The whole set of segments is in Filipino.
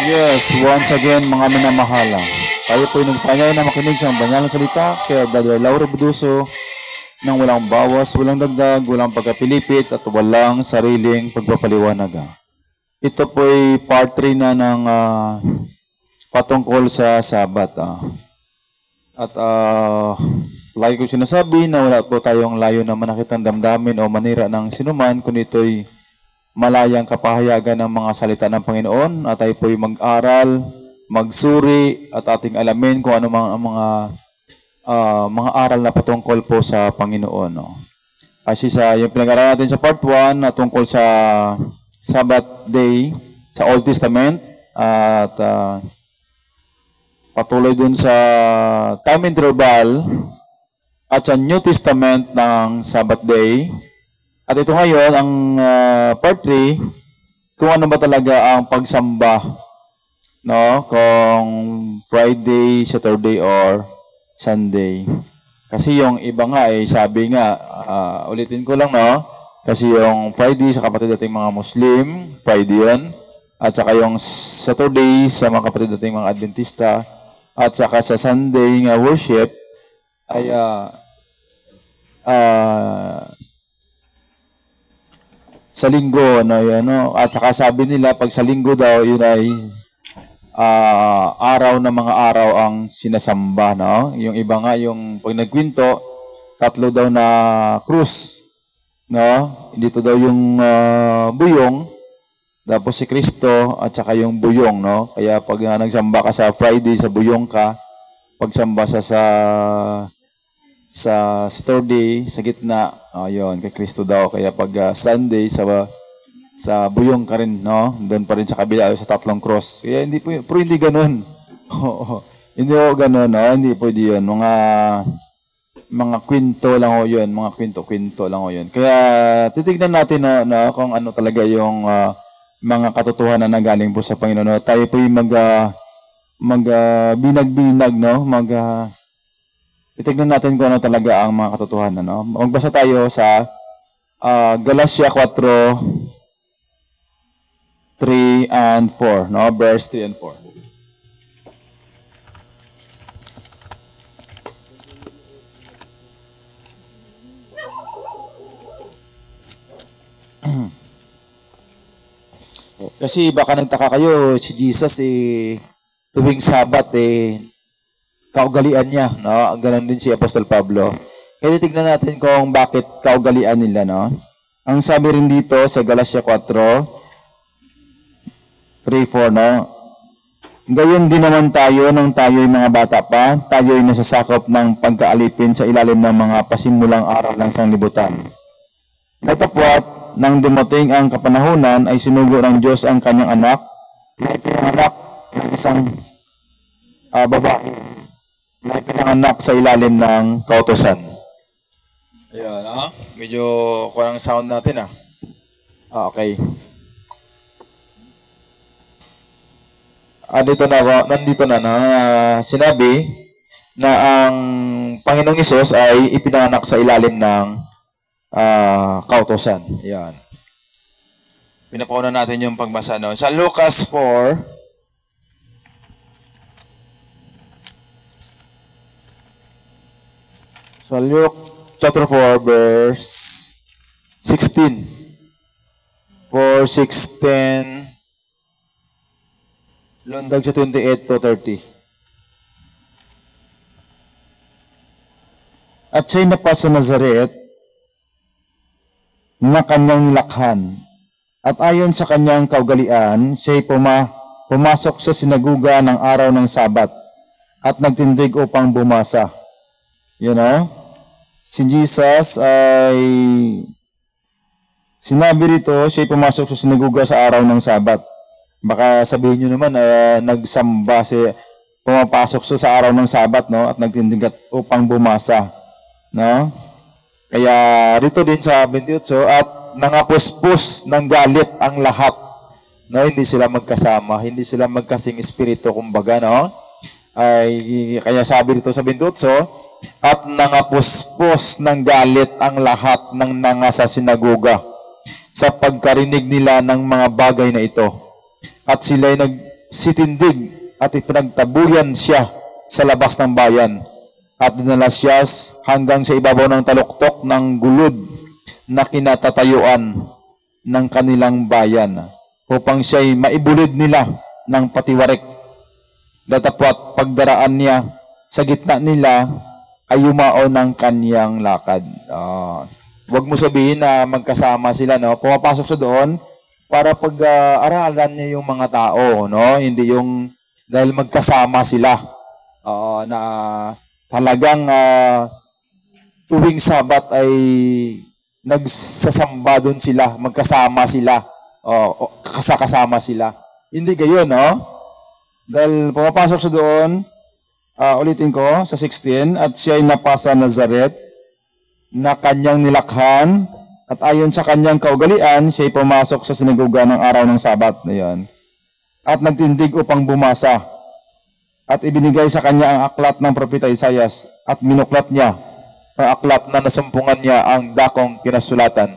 Yes, once again mga minamahala. Tayo po'y nagpanyay na makinig sa banal na salita kay Brother Lauro Buduso nang walang bawas, walang dagdag, walang pagkapilipit at walang sariling pagpapaliwanag. Ito po'y part 3 na ng patungkol sa Sabat. At lagi ko sinasabi na wala po tayong layo na manakit ang damdamin o manira ng sinuman, kung ito'y malayang kapahayagan ng mga salita ng Panginoon at tayo po'y mag-aral, magsuri at ating alamin kung ano mga aral na patungkol po sa Panginoon. No? Kasi yung pinag-aralan natin sa part 1 na tungkol sa Sabbath day sa Old Testament at patuloy dun sa time interval at sa New Testament ng Sabbath day. At ito ngayon, ang part 3, kung ano ba talaga ang pagsamba, no? Kung Friday, Saturday, or Sunday. Kasi yung iba nga, sabi nga, ulitin ko lang, no? Kasi yung Friday sa kapatid nating mga Muslim, Friday yun. At saka yung Saturday sa mga kapatid nating mga Adventista. At saka sa Sunday nga worship, ay sa linggo, no, yan, no? At saka sabi nila, pag sa linggo daw, yun ay araw na mga araw ang sinasamba, no? Yung iba nga, yung pag nagkwinto, 3 daw na krus, no? Dito daw yung buyong, tapos si Kristo, at saka yung buyong, no? Kaya pag nagsamba ka sa Friday, sa buyong ka, pagsamba sa Saturday, sa gitna, yun, kay Kristo daw. Kaya pag Sunday, sa buyong ka rin, no? Doon pa rin sa kabila, sa 3 cross. Kaya hindi po, pero hindi ganun. Hindi po ganun, no? Hindi po yun. Mga kwento lang o yun. Mga kwento lang o yun. Kaya titignan natin, no, kung ano talaga yung mga katotohanan na galing po sa Panginoon. No? Tayo po yung binag-binag, no? Titignan natin kung ano talaga ang mga katotohanan. No? Magbasa tayo sa Galatia 4:3 and 4. No? Verse 3 and 4. Kasi baka nagtaka kayo, si Jesus tuwing Sabat kaugalian niya, no? Ganon din si Apostol Pablo. Kaya tignan natin kung bakit kaugalian nila, no? Ang sabi rin dito sa Galatia 4:3-4, no? Gayon din naman tayo nang tayo'y mga bata pa, tayo'y nasasakop ng pagkaalipin sa ilalim ng mga pasimulang aral ng sanglibutan. Natapwat, nang dumating ang kapanahunan, ay sinugo ng Diyos ang kanyang anak, na ipinanganak ng isang babae, na ipinanganak sa ilalim ng kautusan. Ayan, medyo kurang sound natin, okay. Nandito na sinabi na ang Panginoong Hesus ay ipinanganak sa ilalim ng kautusan. Ayan. Pinapauna natin yung pagbasa, no? Sa Lucas 4, sa Luke chapter 4, verse 16. 4:16, lundag sa 28-30. At siya'y napa sa Nazaret na kanyang nilakhan. At ayon sa kanyang kaugalian, siya'y pumasok sa sinaguga ng araw ng Sabat at nagtindig upang bumasa. You know, si Jesus ay sinabi rito, siya'y pumasok sa sinaguga sa araw ng Sabat. Baka sabihin nyo naman, nagsamba pumapasok siya sa araw ng Sabat, no? At nagtindig upang bumasa, no? Kaya rito din sa 28, at nangapuspos ng galit ang lahat, no? Hindi sila magkasama, hindi sila magkasing espiritu, kumbaga, no? Kaya sabi rito sa 28, at nangapuspos ng galit ang lahat ng nasa sinagoga sa pagkarinig nila ng mga bagay na ito. At sila'y sitindig at ipinagtabuyan siya sa labas ng bayan at dinala siya hanggang sa ibabaw ng taluktok ng gulod na kinatatayuan ng kanilang bayan upang siya'y maibulid nila ng patiwarik. Datapwat pagdaraan niya sa gitna nila ay yumao ng kanyang lakad. Huwag mo sabihin na magkasama sila, no? Pumapasok siya doon para pag-aralan niya yung mga tao, no? Hindi yung dahil magkasama sila. Na talagang tuwing Sabat ay nagsasamba doon sila, magkasama sila, kasama sila. Hindi gayon, no? Dahil pumapasok siya doon, ulitin ko sa 16, at siya ay napasa Nazaret na kanyang nilakhan, at ayon sa kanyang kaugalian, siya ay pumasok sa sinagoga ng araw ng Sabat na yun. At nagtindig upang bumasa. At ibinigay sa kanya ang aklat ng propeta Isaias, at minuklat niya ang aklat na nasumpungan niya ang dakong kinasulatan.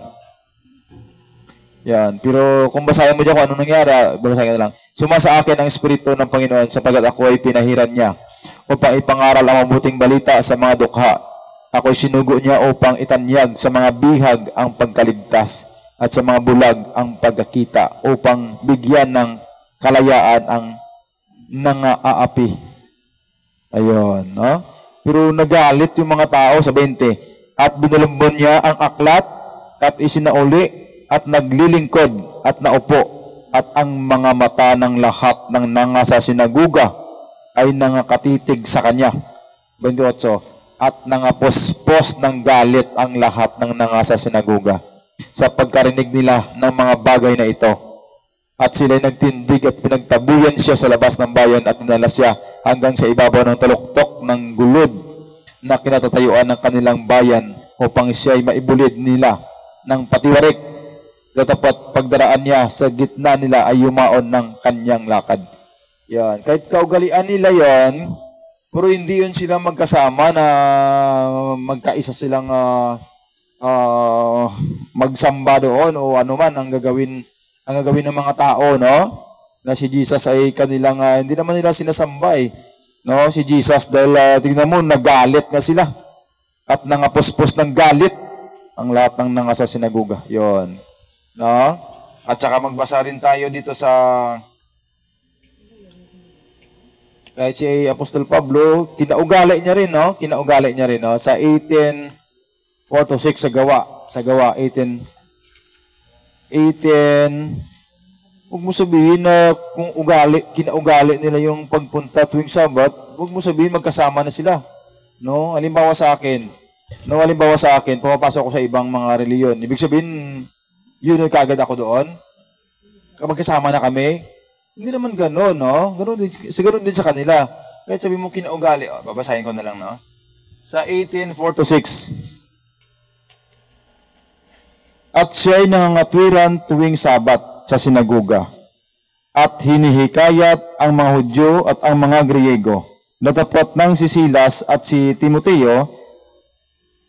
Yan. Pero kung basahin mo dyan kung anong nangyari, basahin na lang. Sumasa akin ang Espiritu ng Panginoon sapagat ako ay pinahiran niya upang ipangaral ang mabuting balita sa mga dukha. Ako'y sinugo niya upang itanyag sa mga bihag ang pagkaligtas at sa mga bulag ang pagkakita upang bigyan ng kalayaan ang nangaapi. Ayun, no? Pero nagalit yung mga tao sa 20. At binulumbon niya ang aklat at isinauli at naglilingkod at naupo at ang mga mata ng lahat ng nangasa sinaguga ay nangakatitig sa kanya. 28. At nangapospos ng galit ang lahat ng nangasa sinaguga sa pagkarinig nila ng mga bagay na ito. At sila'y nagtindig at pinagtabuyan siya sa labas ng bayan at dinala siya hanggang sa ibabaw ng taluktok ng gulod na kinatatayuan ng kanilang bayan upang siya'y maibulid nila ng patiwarik. Datapat pagdaraan niya sa gitna nila ay yumaon ng kanyang lakad. Yan. Kahit kaugalian nila yon, pero hindi yun sila magkasama na magkaisa silang magsamba doon o ano man ang gagawin ng mga tao, no? Na si Jesus ay kanilang hindi naman nila sinasamba eh. No, si Jesus dahil tingnan mo nagalit nga sila at nangapospos ng galit ang lahat ng nangasa sinaguga. Yon. No? At saka magbasa rin tayo dito sa kahit si Apostol Pablo, kinaugali niya rin, no? Kinaugali niya rin, no? Sa 18:4-6 sa gawa 18. Huwag mo sabihin na kung kinaugali nila yung pagpunta tuwing Sabat, huwag mo sabihin magkasama na sila. No? Halimbawa sa akin, pumapasok ako sa ibang mga reliyon. Ibig sabihin, yun ay kaagad ako doon. Kapag kasama na kami, hindi naman gano'n, no? Siguro din sa kanila. Kahit sabi mo kinaugali, babasahin ko na lang, no? Sa 18:4-6. At siya'y nangangatwiran tuwing Sabat sa sinagoga, at hinihikayat ang mga Hudyo at ang mga Griego. Datapwat ng si Silas at si Timoteo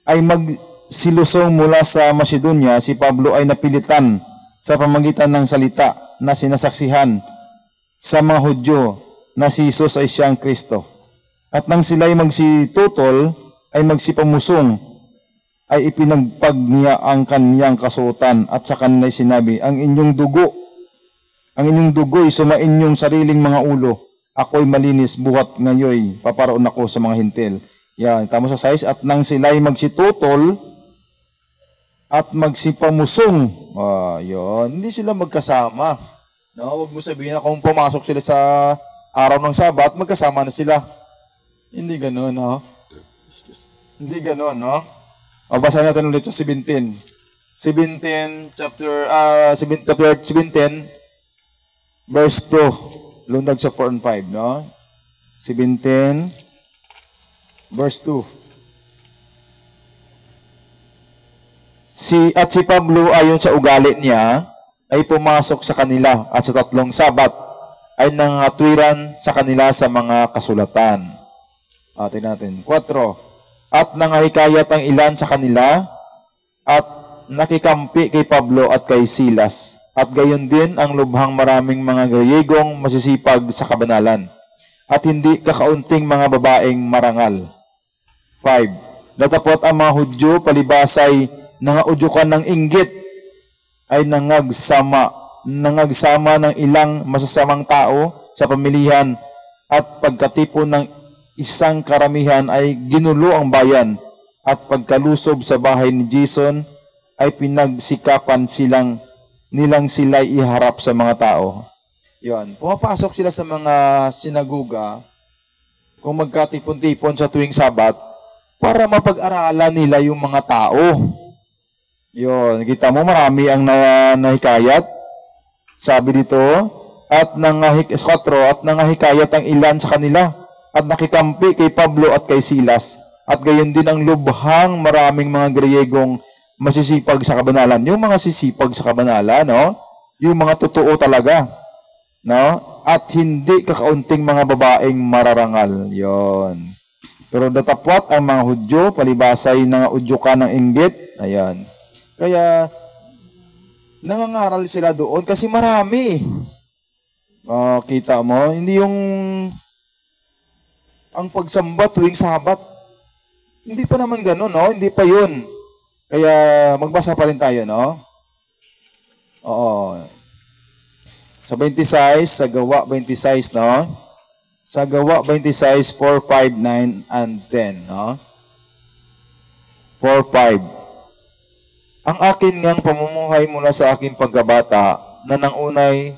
ay magsilusong mula sa Macedonia, si Pablo ay napilitan sa pamagitan ng salita na sinasaksihan sa mga Hudyo na si Jesus ay siyang Kristo. At nang sila'y magsitutol ay magsipamusong, ay ipinagpag niya ang kanyang kasuotan at sa kanila'y sinabi, ang inyong dugo'y sumain yung sariling mga ulo. Ako'y malinis buhat ngayoy, paparoon ako sa mga hintil. Yan, tama sa 6. At nang sila'y magsitutol at magsipamusong, yun, hindi sila magkasama. No, huwag mo sabihin na kung pumasok sila sa araw ng Sabat, magkasama na sila. Hindi gano'n, no? Hindi gano'n, no? Basahin natin ulit sa 17. 17, chapter 17, verse 2. Lundag sa 4 and 5, no? 17, verse 2. Si Pablo, ayon sa ugali niya, ay pumasok sa kanila at sa 3 Sabat ay nangatwiran sa kanila sa mga kasulatan. Tingnan natin. 4. At nangahikayat ang ilan sa kanila at nakikampi kay Pablo at kay Silas at gayon din ang lubhang maraming mga Griyegong masisipag sa kabanalan, at hindi kakaunting mga babaeng marangal. 5. Datapot ang mga Hudyo palibasay nangaudyukan ng inggit ay nangagsama ng ilang masasamang tao sa pamilihan, at pagkatipon ng isang karamihan ay ginulo ang bayan, at pagkalusob sa bahay ni Jason ay pinagsikapan nilang sila'y iharap sa mga tao. Yon, pumapasok sila sa mga sinagoga kung magkatipon-tipon sa tuwing Sabat para mapag-aralan nila yung mga tao. Yon, kita mo marami ang nahikayat. Sabi dito, at nangahikayat ang ilan sa kanila, at nakikampi kay Pablo at kay Silas, at gayon din ang lubhang maraming mga Griyegong masisipag sa kabanalan. Yung mga sisipag sa kabanalan, no? Yung mga totoo talaga, no? At hindi kakaunting mga babaeng mararangal. Yon. Pero datapwat ang mga Hudyo palibasay nangaudyukan ng inggit. Ayan. Kaya nangangaral sila doon kasi marami. Kita mo, hindi yung ang pagsamba tuwing Sabat. Hindi pa naman gano'n, no? Hindi pa yun. Kaya magbasa pa rin tayo, no? Oo. Sa 26, sa Gawa 26, no? Sa Gawa 26, 4, 5, 9, and 10, no? 4, 5. Ang akin ngang pamumuhay mula sa aking pagkabata na nang unay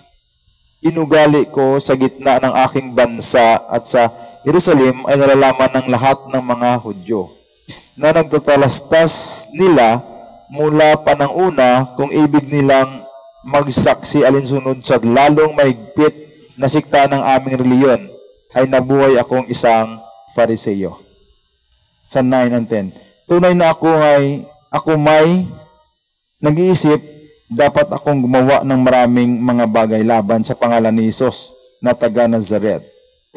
inugali ko sa gitna ng aking bansa at sa Jerusalem ay nalalaman ng lahat ng mga Hudyo na nagtatalastas nila mula pa ng una kung ibig nilang magsaksi alinsunod sa lalong mahigpit na sikta ng aming reliyon, ay nabuhay akong isang Fariseo. Sa 9 and 10. Tunay na ako may nag-iisip, dapat akong gumawa ng maraming mga bagay laban sa pangalan ni Jesus na taga Nazaret.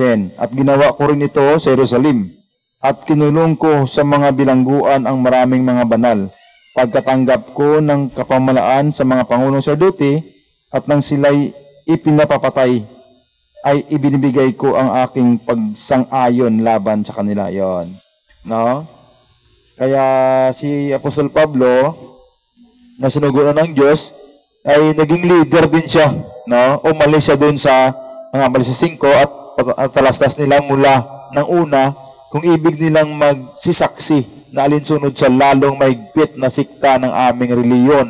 10. At ginawa ko rin ito sa Jerusalem, at kinulong ko sa mga bilangguan ang maraming mga banal. Pagkatanggap ko ng kapamalaan sa mga pangulong saduti, at nang sila'y ipinapapatay, ay ibinibigay ko ang aking pagsang-ayon laban sa kanila. Yon, no? Kaya si Apostol Pablo, na sinuguran ng Diyos, ay naging leader din siya, no? Umalis siya doon sa umalis sa 5 at talastas nila mula ng una kung ibig nilang magsisaksi na alinsunod sa lalong mahigpit na sikta ng aming reliyon.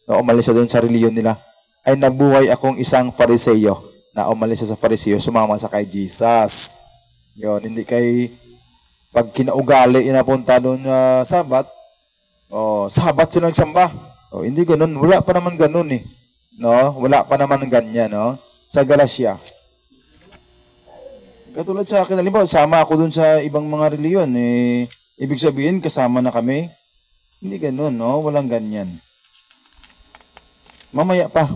No, umalis siya doon sa reliyon nila. Ay nabuhay akong isang Fariseo, na umalis siya sa Fariseo, sumama sa kay Jesus. Yon, hindi kay pag kinaugali inapunta doon Sabat, Sabat silang samba. Hindi ganoon, wala pa naman ganoon eh. No, wala pa naman ganyan, no? Sa Galacia. Katulad sa akin, halimbawa, sama ako dun sa ibang mga reliyon, ibig sabihin, kasama na kami. Hindi ganoon, no? Walang ganyan. Mamaya pa,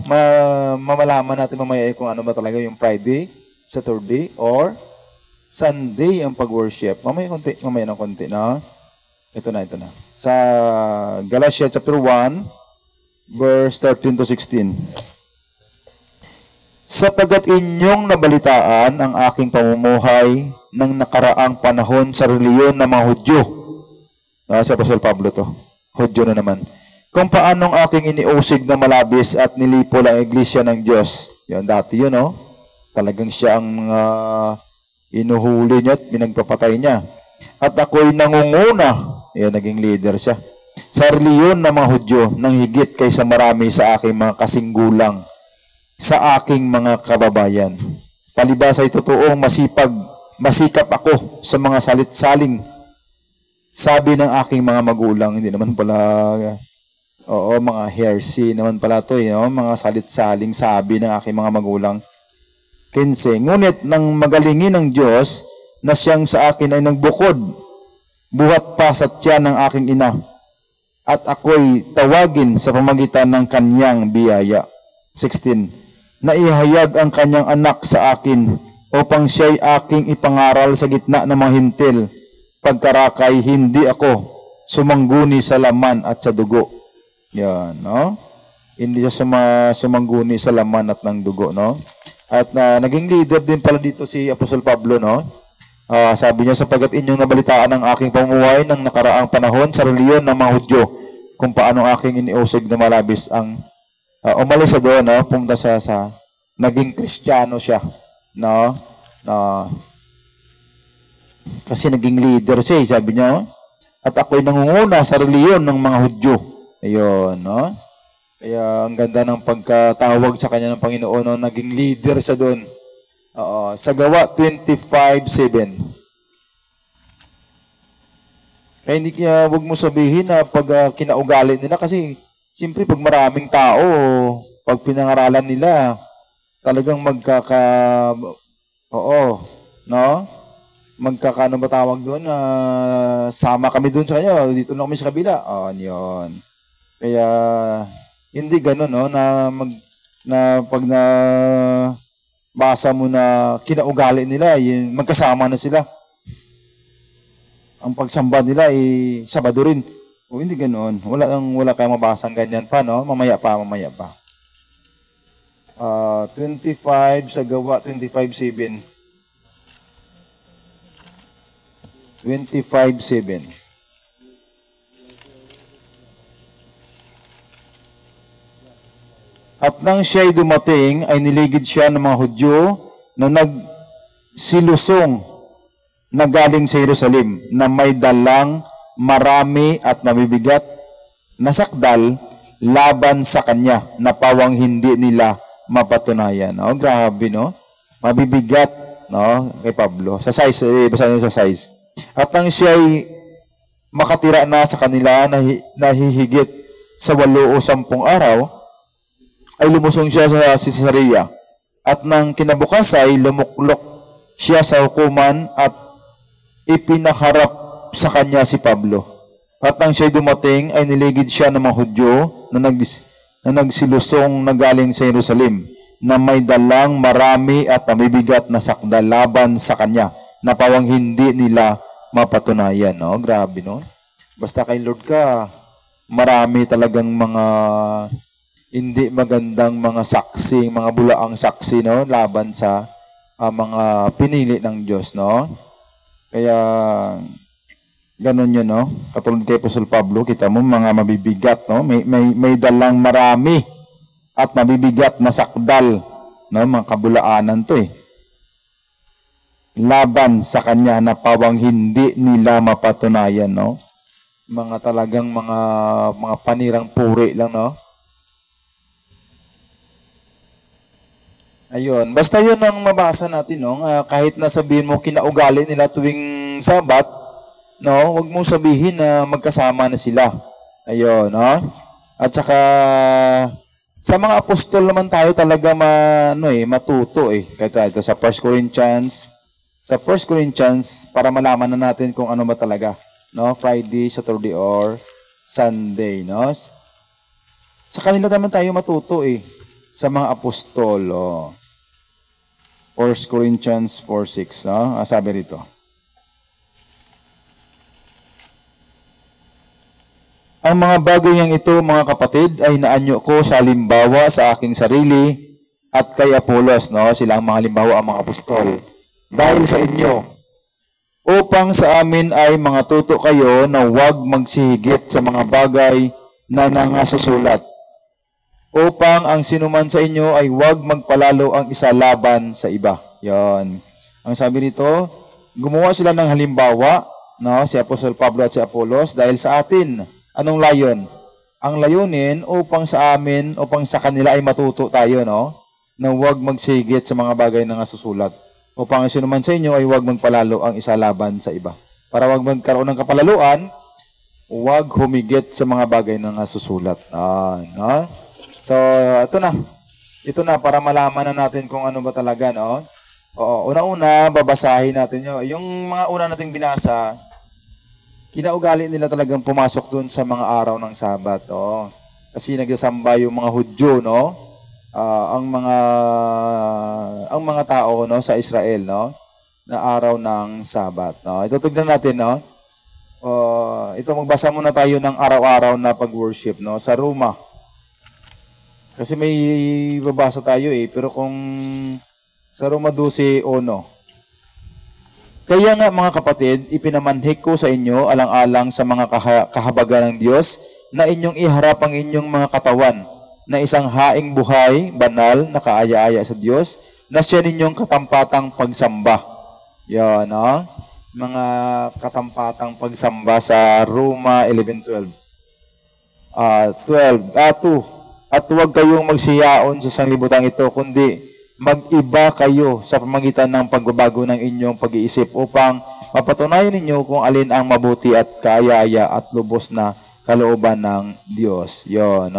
mamalaman natin mamaya kung ano ba talaga yung Friday, Saturday, or Sunday ang pag-worship. Mamaya ng konti, no? Ito na. Sa Galatia chapter 1, verse 13 to 16. Sapagat inyong nabalitaan ang aking pamumuhay ng nakaraang panahon sa reliyon ng mga Hudyo. Si Apostol Pablo to. Hudyo na naman. Kung paanong aking iniusig na malabis at nilipol ang iglesia ng Diyos. Yan, dati yun, no? Talagang siya ang inuhuli niya at pinagpapatay niya. At ako'y nangunguna. Yan, naging leader siya. Sa reliyon ng mga Hudyo, nang higit kaysa marami sa aking mga kasinggulang, sa aking mga kababayan. Palibas ay totoong masikap ako sa mga salit-saling. Sabi ng aking mga magulang, hindi naman pala, mga heresy naman pala ito, mga salit-saling sabi ng aking mga magulang. 15. Ngunit nang magalingin ng Diyos na siyang sa akin ay nagbukod, buhat pa sa tiyan ng aking ina, at ako'y tawagin sa pamagitan ng kanyang biyaya. 16. Naihayag ang kanyang anak sa akin upang siya'y aking ipangaral sa gitna ng mga hintil, pagkarakay hindi ako sumangguni sa laman at sa dugo. Yan, no? Hindi siya sumangguni sa laman at ng dugo, no? At naging leader din pala dito si Apostol Pablo, no? Sabi niya, sapagkat inyong nabalitaan ang aking pamumuhay ng nakaraang panahon sa reliyon ng mga Hudyo, kung paano aking iniusig na malabis ang umalis sa doon, no? Pumunta siya sa naging Kristiyano siya, no? Kasi naging leader siya, sabi niya, no? At ako'y nangunguna sa reliyon ng mga Hudyo. Ayun, no? Kaya ang ganda ng pagkatawag sa kanya ng Panginoon, no? Naging leader siya doon. Sa Gawa 25:7. Kaya hindi kaya wag mo sabihin na pag kinaugali nila kasi siyempre pag maraming tao, pag pinangaralan nila, talagang no? Magkakaano ba tawag doon? Sama kami doon sa kanya, dito na kami sa kabila. Yun. Kaya hindi gano'n, no? Na pag basa mo na kinaugali nila, magkasama na sila. Ang pagsamba nila ay Sabado rin. Hindi ganoon. Wala kayong mabasang ganyan pa, no? Mamaya pa. 25 sa Gawa 25:7. 25:7. At nang siya'y dumating, ay niligid siya ng mga Hudyo na nagsilusong na galing sa Jerusalem, na may dalang marami at mabibigat na sakdal laban sa kanya, na pawang hindi nila mapatunayan. Grabe, no? Mabibigat, no? Kay Pablo. Sa size, basta niya sa size. At nang siya'y makatira na sa kanila, nahihigit sa 8 o 10 araw, ay lumusong siya sa Caesarea. At nang kinabukas ay lumuklok siya sa hukuman at ipinaharap sa kanya si Pablo. At nang siya'y dumating, ay niligid siya ng mga Hudyo na nagsilusong na galing sa Jerusalem, na may dalang marami at mabibigat na sakdal laban sa kanya, na pawang hindi nila mapatunayan. No? Grabe, no? Basta kay Lord ka, marami talagang mga hindi magandang mga saksi, mga bulaang saksi, no? Laban sa mga pinili ng Diyos, no? Kaya ganun yun, no? Katulad kay Apostol Pablo, kita mo mga mabibigat, no? May dalang marami at mabibigat na sakdal, no? Mga kabulaanan to, eh. Laban sa kanya na pawang hindi nila mapatunayan, no? Mga talagang mga panirang puri lang, no? Ayun, basta yun ang mabasa natin, no? Kahit na sabihin mo kinaugali nila tuwing Sabat, no? Huwag mo sabihin na magkasama na sila. Ayun, no? At saka sa mga apostol naman tayo talaga matuto, eh. Kaya ito sa 1 Corinthians, para malaman na natin kung ano ba talaga, no? Friday, Saturday, or Sunday, no? Sa kanila naman tayo matuto, eh. Sa mga apostol, 1 Corinthians 4:6, no? Sabi rito. Ang mga bagay yang ito, mga kapatid, ay naanyo ko sa halimbawa sa aking sarili at kay Apolos, no? Sila ang mga halimbawa, ang mga apostol. Dahil sa inyo, upang sa amin ay mga tuto kayo na huwag magsihigit sa mga bagay na nangasusulat, upang ang sinuman sa inyo ay huwag magpalalo ang isa laban sa iba. Yon. Ang sabi nito, gumawa sila ng halimbawa, no? Si Apostol Pablo at si Apolos, dahil sa atin. Anong layon? Ang layunin upang sa amin, upang sa kanila ay matuto tayo, no? Na huwag magsigit sa mga bagay na nasusulat. Upang ang sinuman sa inyo ay huwag magpalalo ang isa laban sa iba. Para huwag magkaroon ng kapalaluan, huwag humigit sa mga bagay na nasusulat. No? So, ito na para malaman na natin kung ano ba talaga, no? Oo, una-una, babasahin natin yun. Yung mga una nating binasa, kinaugali nila talagang pumasok dun sa mga araw ng Sabat, oh. Kasi nagsasamba yung mga Hudyo, no? Ang mga tao, no, sa Israel, no? Na araw ng Sabat, no? Ito tignan natin, no? Ito magbasa muna tayo ng araw-araw na pag-worship, no? Sa Roma. Kasi may babasa tayo pero kung sa Roma 12:1, kaya nga mga kapatid, ipinamanhik ko sa inyo alang-alang sa mga kahabagan ng Diyos na inyong iharap ang inyong mga katawan na isang haing buhay, banal, na kaaya-aya sa Diyos, na siya ninyong katampatang pagsamba. Yan, mga katampatang pagsamba sa Roma 11:12. 2. At huwag kayong magsiyaon sa sanglibutan ito, kundi mag-iba kayo sa pamagitan ng pagbabago ng inyong pag-iisip upang mapatunayan ninyo kung alin ang mabuti at kaaya-aya at lubos na kalooban ng Diyos. Yun,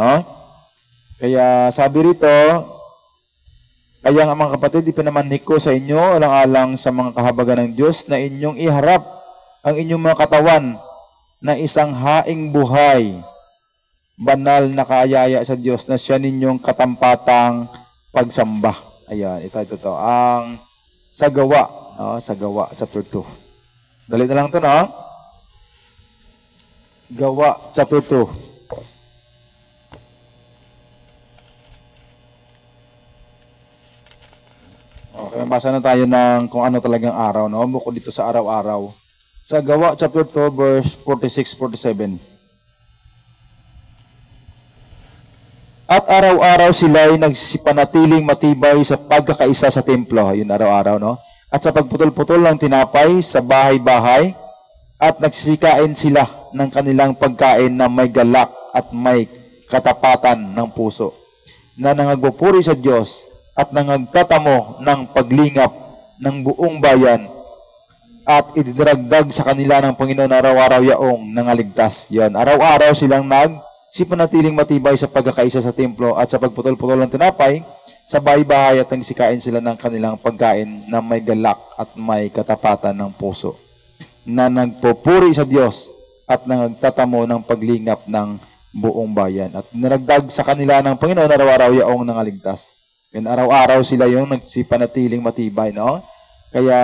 Kaya sabi rito, kaya nga mga kapatid, ipinamanhik ko sa inyo alang-alang sa mga kahabagan ng Diyos na inyong iharap ang inyong mga katawan na isang haing buhay, banal na kaaya-aya sa Diyos na siya ninyong katampatang pagsamba. Ayan, ito. Ang sa Gawa, chapter 2. Dali na lang ito, Gawa, chapter 2. Okay, basa na tayo ng kung ano talagang araw, Bukod dito sa araw-araw. Sa Gawa, chapter 2, verse 46-47. At araw-araw sila'y nagsipanatiling matibay sa pagkakaisa sa templo. Yun araw-araw, At sa pagputol-putol ng tinapay sa bahay-bahay, at nagsisikain sila ng kanilang pagkain na may galak at may katapatan ng puso, na nangagpupuri sa Diyos at nangagtatamo ng paglingap ng buong bayan, at ididaragdag sa kanila ng Panginoon araw-araw yaong nangaligtas. Yan, araw-araw silang nagsipanatiling matibay sa pagkakaisa sa templo at sa pagputol-putol ng tinapay sa bahay-bahay, at nagsikain sila ng kanilang pagkain na may galak at may katapatan ng puso, na nagpupuri sa Diyos at nagtatamo ng paglingap ng buong bayan, at naragdag sa kanila ng Panginoon araw-araw yaong nangaligtas. Yan, araw-araw sila yung nagsipanatiling matibay, Kaya,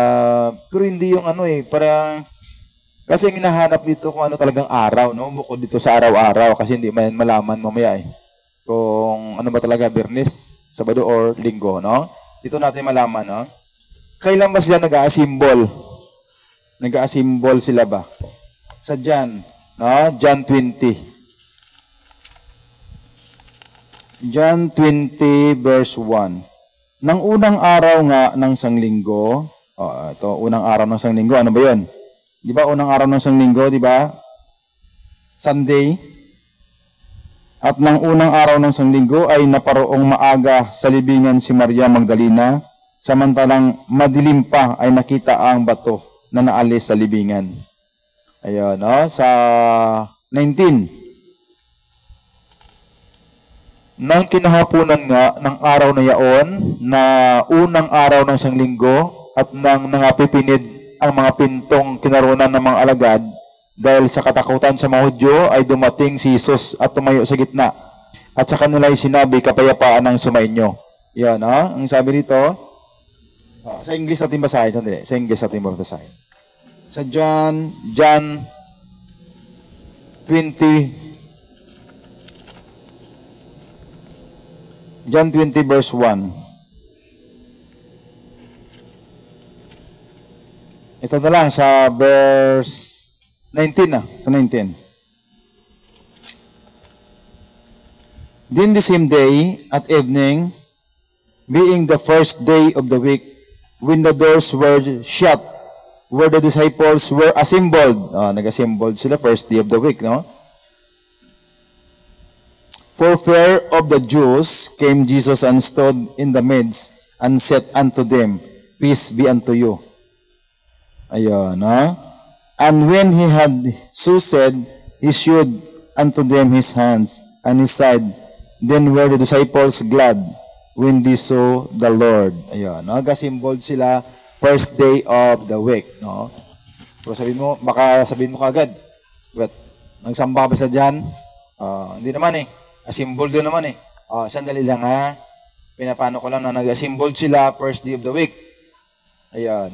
pero hindi yung parang, kasi hinahanap dito kung ano talagang araw, Bukod dito sa araw-araw, kasi hindi man malaman mamaya kung ano ba talaga, Biyernes, Sabado, or Linggo, Dito natin malaman, Kailan ba sila nag-a-assemble? Nag-a-assemble sila ba? Sa John, John 20. John 20 verse 1. Nang unang araw nga ng sanglinggo, ito, unang araw ng sanglinggo, ano ba 'yon? 'Di ba unang araw ng sanglinggo, 'di ba? Sunday. At nang unang araw ng sanglinggo ay naparoong maaga sa libingan si Maria Magdalena, samantalang madilim pa ay nakita ang bato na naalis sa libingan. Ayun, sa 19. Nang kinahaponan nga ng araw na yaon, na unang araw ng sanglinggo, at nang nangapipinid ang mga pintong kinarunan ng mga alagad, dahil sa katakutan sa mga Hudyo, ay dumating si Jesus at tumayo sa gitna. At sa kanila ay sinabi, kapayapaan ang sumainyo. Yan, ang sabi dito, sa English natin basahin. Sa English natin basahin. Sa John 20 verse 1. Ito na lang sa verse 19 sa 19. Then the same day at evening, being the first day of the week, when the doors were shut, where the disciples were assembled. Nag-assembled sila first day of the week, For fear of the Jews came Jesus and stood in the midst and said unto them, Peace be unto you. Ayun, And when he had so said, he shewed unto them his hands and his side. Then were the disciples glad when they saw the Lord. Ayun, nag-assembled sila first day of the week, Pero baka sabihin mo kagad, but nagsamba ba sa dyan? Hindi naman Assemble din naman sandali lang Pinapano ko lang na nag-assemble sila first day of the week. Ayan,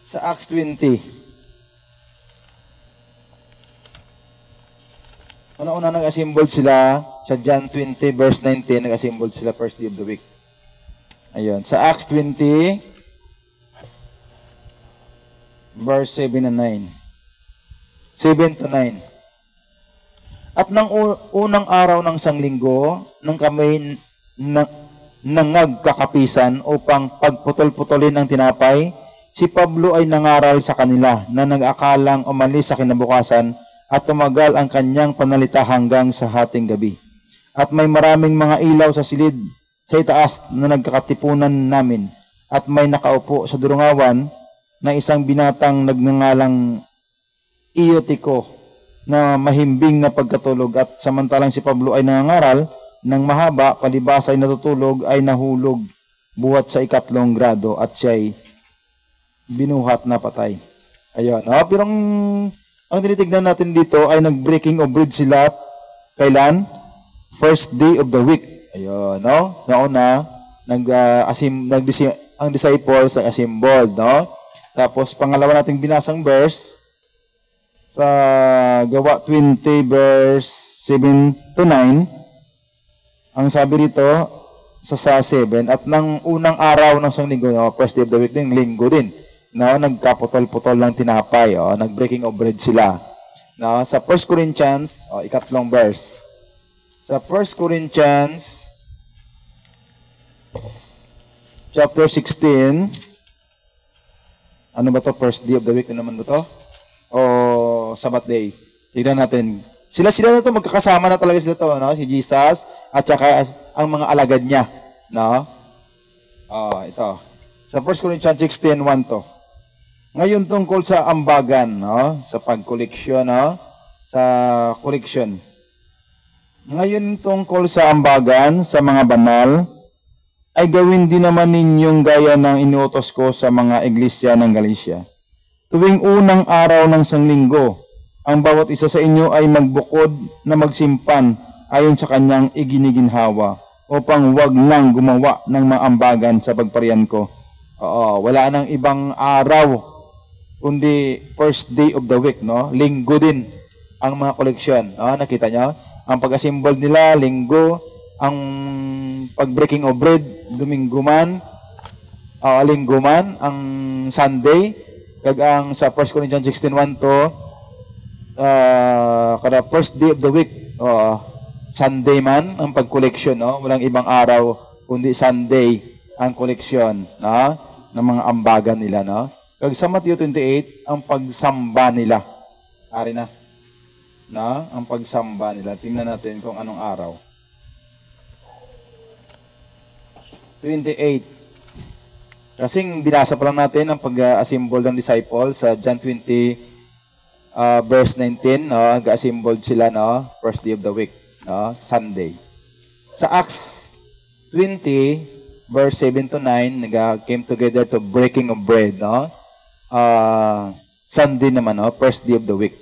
sa Acts 20. Una nag-assemble sila sa John 20 verse 19, nag-assemble sila first day of the week. Ayun. Sa Acts 20 verse 7 and 9. 7 to 9. At nang unang araw ng sanglinggo, nang kami nangagkakapisan upang pagputol-putulin ang tinapay, si Pablo ay nangaral sa kanila na nag-akalang umalis sa kinabukasan at tumagal ang kanyang panalita hanggang sa hating gabi. At may maraming mga ilaw sa silid sa itaas na nagkakatipunan namin at may nakaupo sa durungawan na isang binatang nagngangalang Eutiko na mahimbing na pagkatulog at samantalang si Pablo ay nangangaral ng mahaba, palibas ay natutulog ay nahulog buhat sa 3 grado at siya'y binuhat na patay. Ayun. Pero ang tinitignan natin dito ay nag-breaking of bread sila kailan? First day of the week. Ayun. Nauna, ang disciples ay assembled. Tapos pangalawa nating binasang verse sa Gawa 20 verse 7 to 9, ang sabi rito sa 7, at nang unang araw ng sanglinggo, first day of the week din, linggo din, nagkaputol-putol ng tinapay, nag-breaking of bread sila. Sa 1 Corinthians, 3 verse. Sa 1 Corinthians chapter 16, ano ba to? First day of the week na naman ba to? O Sabbath day. Tignan natin. Sila na to, magkakasama na talaga sila to, si Jesus at saka ang mga alagad niya, ito. Sa 1 Corinthians 16:1 to. Ngayon tungkol sa ambagan, sa pagkoleksyon, sa koleksyon. Ngayon tungkol sa ambagan sa mga banal, ay gawin din naman ninyong gaya ng inuutos ko sa mga iglesia ng Galacia. Tuwing unang araw ng sanglinggo, ang bawat isa sa inyo ay magbukod na magsimpan ayon sa kanyang iginiginhawa upang wag nang gumawa ng mga ambagan sa pagparian ko. Wala nang ibang araw kundi first day of the week, Linggo din ang mga koleksyon. Nakita nyo? Ang pag-assemble nila, linggo, ang pag-breaking of bread, Domingo man, linggo man, ang Sunday, kag ang sa 1 Corinthians 16:1 to, kada first day of the week, Sunday man, ang pag-collection, walang ibang araw, kundi Sunday, ang collection, ng mga ambagan nila, Kag sa Matthew 28, ang pagsamba nila. Ari na. Ang pagsamba nila. Tingnan natin kung anong araw. 28. Kasing binasa pa lang natin ang pag-assemble ng disciples sa John 20 verse 19, nag-assemble sila, first day of the week, Sunday. Sa Acts 20 verse 7 to 9, came together to breaking of bread, Sunday naman, first day of the week.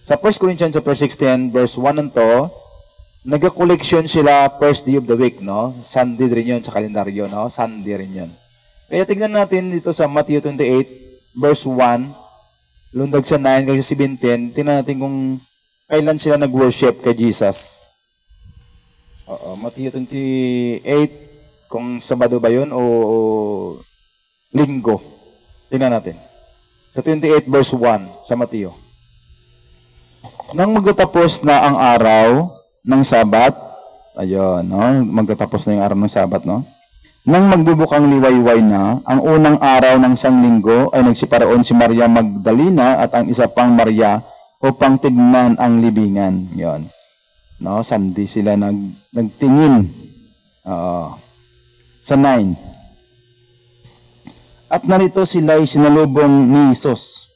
Sa 1 Corinthians chapter 16 verse 1 and 2, nag-collection sila first day of the week, Sunday rin yun sa kalendaryo, Sunday rin yun. Kaya tignan natin dito sa Matthew 28 verse 1, lundag sa 9 kasi 17, tingnan natin kung kailan sila nag-worship kay Jesus. Matthew 28, kung Sabado ba yun o Linggo. Tingnan natin. Sa 28 verse 1 sa Matthew. Nang magtatapos na ang araw ng Sabat, ayun, magtatapos na yung araw ng Sabat, Nang magbubukang liwayway na, ang unang araw ng sanglinggo ay nagsiparoon si Maria Magdalena at ang isa pang Maria upang tignan ang libingan. Yon. Sunday sila nagtingin. Sa 9. At narito sila ay sinalubong ni Jesus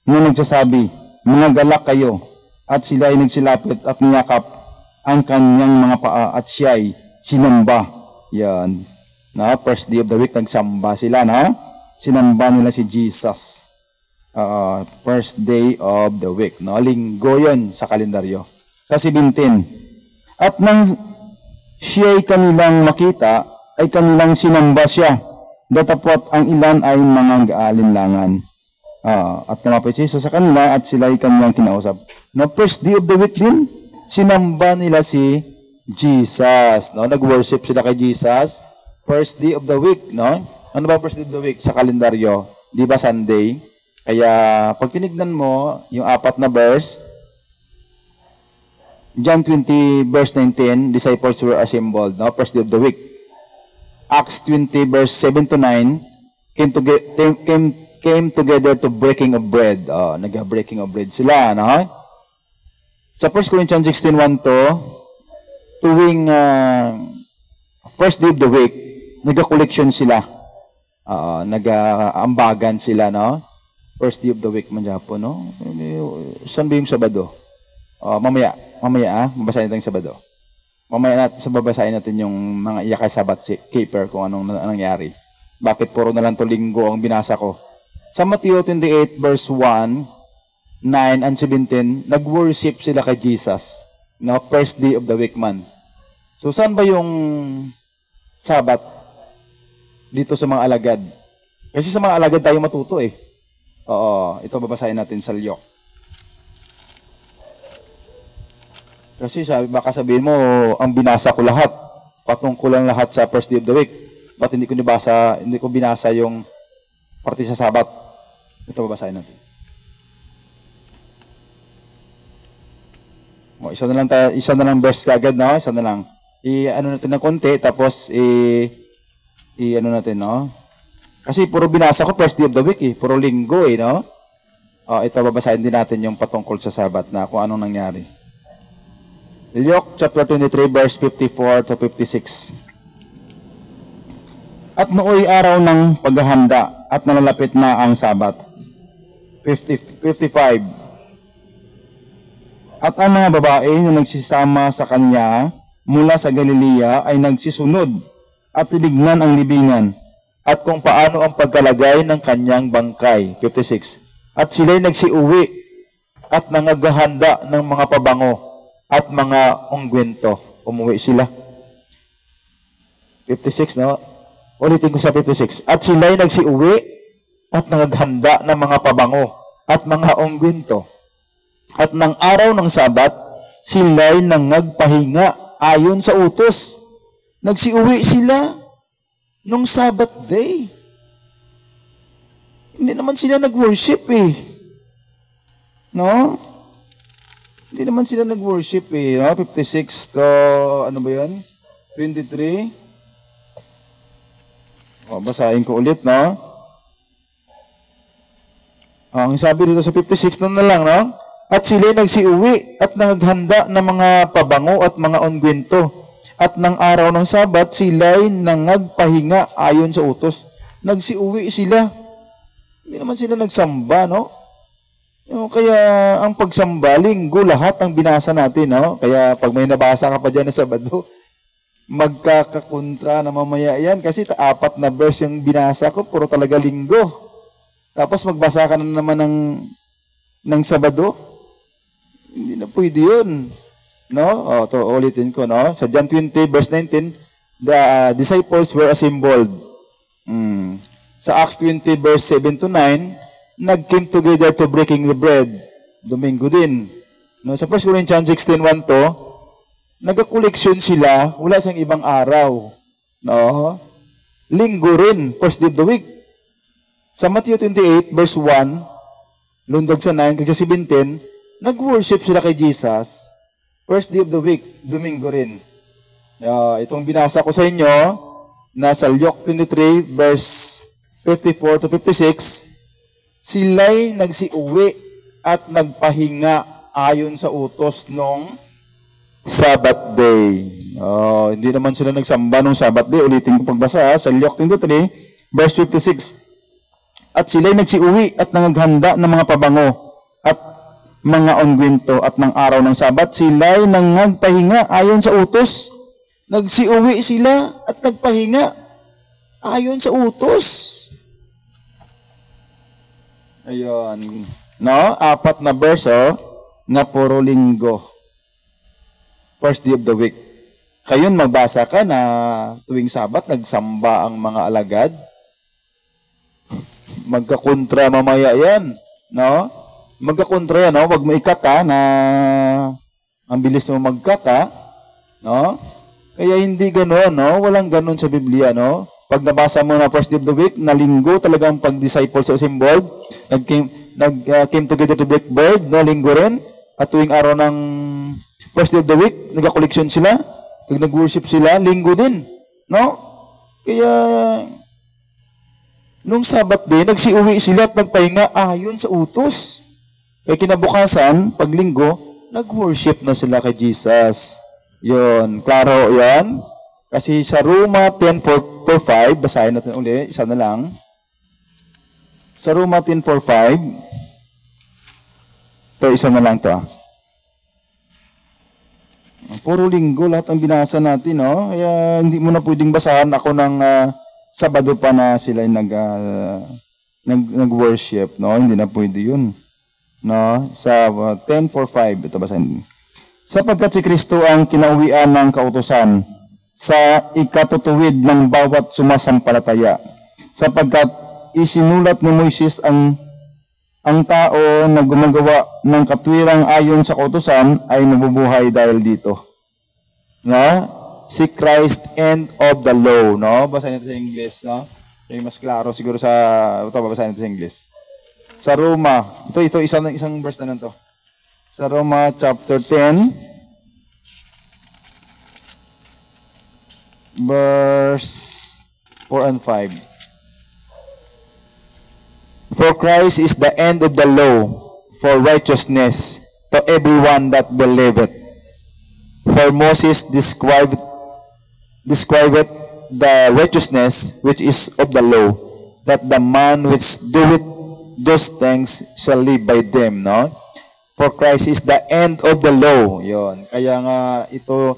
na nagsasabi, mga galak kayo. At sila ay nagsilapit at niyakap ang kanyang mga paa at siya ay sinamba. Yan. First day of the week, nagsamba sila, Sinamba nila si Jesus. First day of the week, Linggo yun sa kalendaryo. Sa 17. At nang siya ay kanilang makita, ay kanilang sinamba siya. Datapot ang ilan ay mga gaalinlangan. At lumapit si Jesus sa kanila at sila ay kanyang kinausap. No, first day of the week din, sinamba nila si Jesus. No? Nag-worship sila kay Jesus. First day of the week. No? Ano ba first day of the week sa kalendaryo? Di ba Sunday? Kaya pag tinignan mo yung 4 na verse, John 20 verse 19, disciples were assembled. No? First day of the week. Acts 20 verse 7 to 9, came together to breaking of bread. Nag-breaking of bread sila. No? Sa 1 Corinthians 16:1 to, tuwing first day of the week, nag-collection sila. Nag-ambagan sila, no? First day of the week man Japo, no? Saan ba yung Sabado? Mamaya, mabasahin natin yung Sabado. Mamaya babasahin natin yung mga iyakay Sabbath keeper kung anong nangyari. Bakit puro na lang to linggo ang binasa ko? Sa Matthew 28 verse 1, 9 and 17, nag-worship sila kay Jesus. No? First day of the week man. So, saan ba yung Sabat? Dito sa mga alagad. Kasi sa mga alagad tayo matuto eh. Ito babasahin natin sa Lyok. Kasi baka sabihin mo, ang binasa ko lahat. Patungkol lang lahat sa first day of the week. Ba't hindi ko binasa yung parte sa Sabat? Ito babasahin natin. Isa na lang verse kagad, no? Isa na lang. Ano natin ng konti, tapos ano natin, no? Kasi puro binasa ko first day of the week, puro linggo, no? Ito babasahin din natin yung patungkol sa Sabat na kung anong nangyari. Luke chapter 23 verse 54 to 56. At nooy araw ng paghahanda at nalalapit na ang Sabat. 55. At ang mga babae na nagsisama sa kanya mula sa Galilea ay nagsisunod at tinignan ang libingan at kung paano ang pagkalagay ng kanyang bangkay. 56. At sila'y nagsiuwi at nangaghahanda ng mga pabango at mga ungwento. Umuwi sila. 56, no? Ulitin ko sa 56. At sila'y nagsiuwi at nangaghanda ng mga pabango at mga ungwento. At ng araw ng Sabat, sila'y nangagpahinga ayon sa utos. Nagsiuwi sila nung Sabbath day. Hindi naman sila nag-worship No? Hindi naman sila nag-worship No? 56 to, ano ba yun? 23. Basahin ko ulit, no? Ang sabi dito sa 56 na lang, no? At sila nagsiuwi at naghanda ng mga pabango at mga ungwento. At ng araw ng Sabat, sila'y nangagpahinga ayon sa utos. Nagsiuwi sila. Hindi naman sila nagsamba, no? Kaya ang pagsamba, linggo, lahat ang binasa natin, no? Kaya pag may nabasa ka pa dyan na Sabado, magkakakontra na mamaya yan. Kasi 4 na verse yung binasa ko, puro talaga linggo. Tapos magbasa ka na naman ng Sabado. Hindi na pwede yun. No? Ito, ulitin ko, no? Sa John 20, verse 19, the disciples were assembled. Sa Acts 20, verse 7 to 9, nag-came together to breaking the bread. Domingo din. No? Sa 1 Corinthians 16:1 to, nag-collection sila, wala siyang ibang araw. No? Linggo rin, first day of the week. Sa Matthew 28, verse 1, lundog sa 9, kagsa 17, nag-worship sila kay Jesus, first day of the week, Domingo rin. Itong binasa ko sa inyo, nasa Luke 23, verse 54 to 56, sila'y nagsiuwi at nagpahinga ayon sa utos nung Sabbath day. Hindi naman sila nagsamba nung Sabbath day. Ulitin ko pagbasa sa Luke 23, verse 56. At sila'y nagsiuwi at nangaghanda ng mga pabango at mga ungwento at ng araw ng Sabat, sila'y nangagpahinga ayon sa utos. Nagsiuwi sila at nagpahinga ayon sa utos. Ayun. No? 4 na verse, na puro linggo. First day of the week. Kayon, magbasa ka na tuwing Sabat, nagsamba ang mga alagad. magkakontra mamaya yan, no? Magkakontra yan, no? Wag mo ikat, ha, na ang bilis mo magkat, ha? No? Kaya hindi gano'n, no? Walang gano'n sa Biblia, no? Pag nabasa mo na first day of the week, na linggo talagang pag-disciples sa assembled, came together to break bread, no? Linggo rin. At tuwing araw ng first day of the week, nagka-collection sila. Pag nag-worship sila, linggo din, no? Kaya, nung Sabbath day, nagsiuwi sila at nagpahinga ayon sa utos. Kaya kinabukasan, pag linggo, nag-worship na sila kay Jesus. Yun, klaro yan. Kasi sa Roma 10:4-5, basahin natin uli, isa na lang. Sa Roma 10:4-5, ito, isa na lang to. Puro linggo, lahat ang binasa natin, no? Kaya hindi mo na pwedeng basahan ako ng Sabado pa na sila nag-worship, no? Hindi na pwede yun. No? Sa 10:4-5, ito basahin. Sapagkat si Kristo ang kinauwian ng kautusan sa ikatutuwid ng bawat sumasampalataya. Sapagkat isinulat ni Moises ang tao na gumagawa ng katwirang ayon sa kautusan ay mabubuhay dahil dito. No? Si Christ end of the law, no? Basahin natin sa English, no? Yung mas klaro siguro sa ito, basahin natin sa English. Sa Roma, ito isang verse na to. Sa Roma chapter 10 verse 4 and 5. For Christ is the end of the law for righteousness to everyone that believeth. For Moses described the righteousness which is of the law, that the man which doeth those things shall live by them, no? For Christ is the end of the law. Yon. Kaya nga ito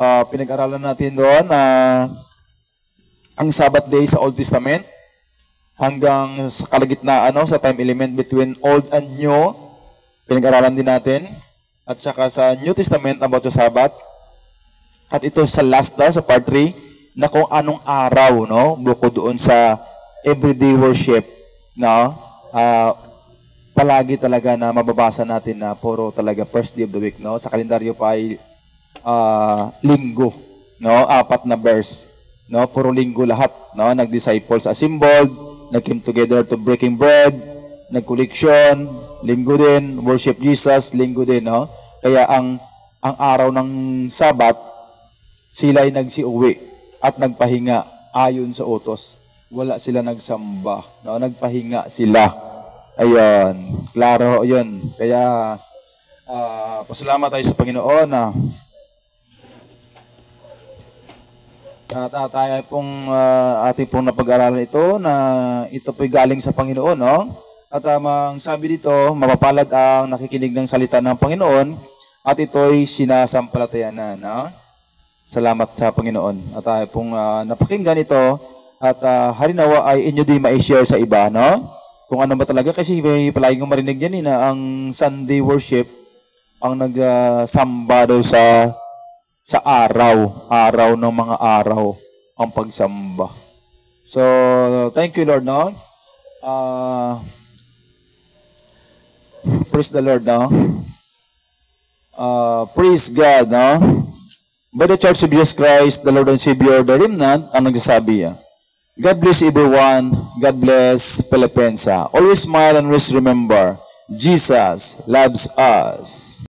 pinag-aralan natin doon na ang Sabbath day sa Old Testament hanggang sa kalagitnaan, sa time element between Old and New, pinag-aralan din natin. At saka sa New Testament about the Sabbath. At ito sa last sa part 3, na kung anong araw, no? Bukod doon sa everyday worship, no? Palagi talaga na mababasa natin na puro talaga first day of the week, no? Sa kalendaryo pa ay linggo, no? 4 na verse, no? Puro linggo lahat, no? Nag-disciples assembled, nag-came together to breaking bread, nag-collection, linggo din, worship Jesus, linggo din, no? Kaya ang araw ng Sabat, sila ay nagsiuwi at nagpahinga ayon sa utos. Wala sila nagsamba, no? Nagpahinga sila. Ayun, klaro 'yun. Kaya pasalamat tayo sa Panginoon na tayo pong ating pong napag-aralan ito na ito po'y galing sa Panginoon, no? At ang sabi dito, mapapalad ang nakikinig ng salita ng Panginoon at ito'y sinasampalatayan na, no? Salamat sa Panginoon. At tayo pong napakinggan ito at harinawa ay inyo din ma-share sa iba, no? Kung ano ba talaga, kasi may palagi kong marinig yan na ang Sunday worship ang nagsamba daw sa araw ng mga araw ang pagsamba. So, thank you Lord, no? Praise the Lord, no? Praise God, no? By the Church of Jesus Christ, the Lord and Savior, the Remnant, ang nagsasabi. God bless everyone. God bless Philippines. Always smile and always remember, Jesus loves us.